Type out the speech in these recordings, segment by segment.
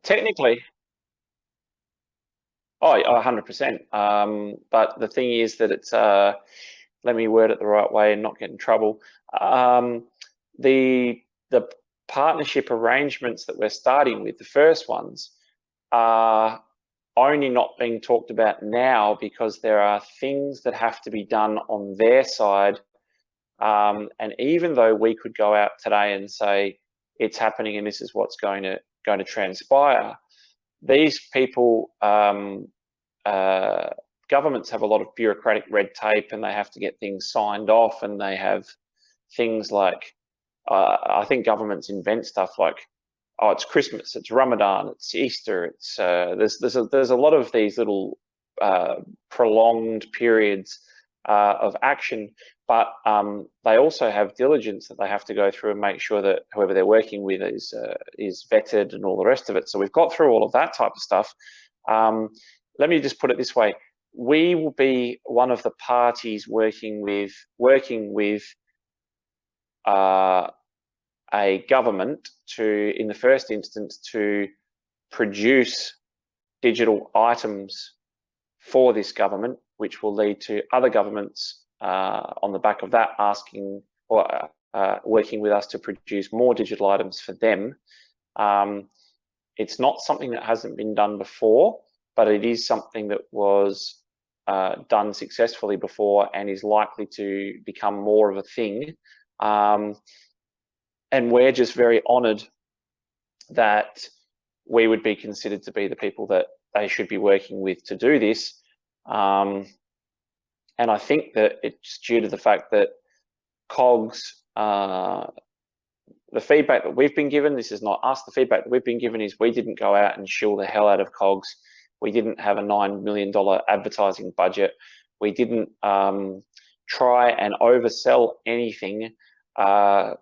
technically, oh, 100%. But the thing is that it's, let me word it the right way and not get in trouble. The partnership arrangements that we're starting with, the first ones, are only not being talked about now because there are things that have to be done on their side. And even though we could go out today and say it's happening and this is what's going to transpire, these people, governments have a lot of bureaucratic red tape and they have to get things signed off, and they have things like, I think governments invent stuff like, oh, it's Christmas, it's Ramadan, it's Easter, it's there's a lot of these little prolonged periods of action, but they also have diligence that they have to go through and make sure that whoever they're working with is vetted and all the rest of it. So we've got through all of that type of stuff. Let me just put it this way: we will be one of the parties working with a government to, in the first instance, to produce digital items for this government, which will lead to other governments on the back of that asking or working with us to produce more digital items for them. It's not something that hasn't been done before, but it is something that was done successfully before and is likely to become more of a thing. And we're just very honoured that we would be considered to be the people that they should be working with to do this. And I think that it's due to the fact that COGS, the feedback that we've been given, this is not us, the feedback that we've been given is we didn't go out and shill the hell out of COGS. We didn't have a $9 million advertising budget. We didn't try and oversell anything.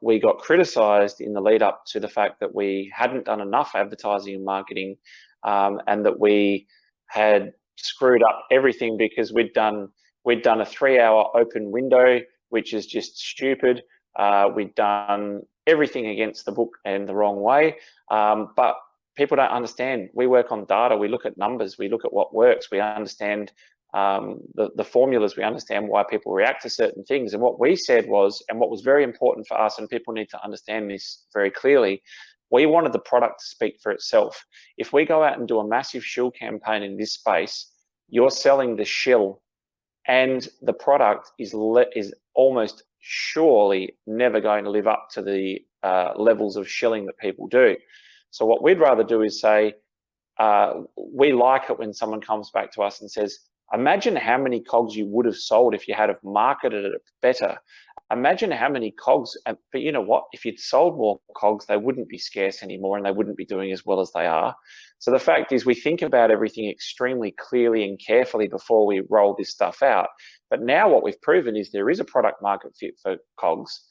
We got criticised in the lead up to the fact that we hadn't done enough advertising and marketing, and that we had screwed up everything because we'd done a 3-hour open window, which is just stupid. We'd done everything against the book and the wrong way. But people don't understand. We work on data. We look at numbers. We look at what works. We understand the formulas. We understand why people react to certain things. And what we said was, and what was very important for us, and people need to understand this very clearly, we wanted the product to speak for itself. If we go out and do a massive shill campaign in this space, you're selling the shill, and the product is almost surely never going to live up to the levels of shilling that people do. So what we'd rather do is say, we like it when someone comes back to us and says, imagine how many COGS you would have sold if you had have marketed it better. Imagine how many COGS, but you know what? If you'd sold more COGS, they wouldn't be scarce anymore and they wouldn't be doing as well as they are. So the fact is, we think about everything extremely clearly and carefully before we roll this stuff out. But now what we've proven is there is a product market fit for COGS.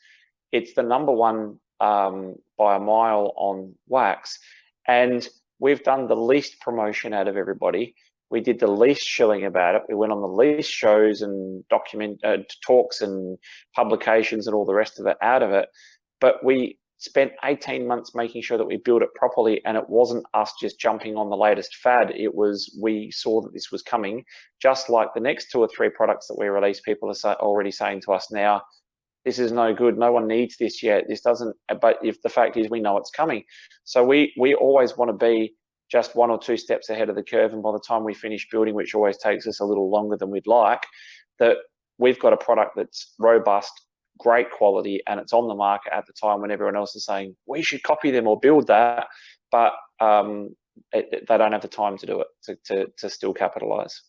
It's the number one by a mile on wax. And we've done the least promotion out of everybody. We did the least shilling about it. We went on the least shows and talks and publications and all the rest of it out of it. But we spent 18 months making sure that we built it properly, and it wasn't us just jumping on the latest fad. It was, we saw that this was coming, just like the next 2 or 3 products that we released, people are already saying to us now, this is no good, no one needs this yet, this doesn't, but if the fact is we know it's coming. So we always want to be just 1 or 2 steps ahead of the curve, and by the time we finish building, which always takes us a little longer than we'd like, that we've got a product that's robust, great quality, and it's on the market at the time when everyone else is saying we should copy them or build that, but they don't have the time to do it, to still capitalize.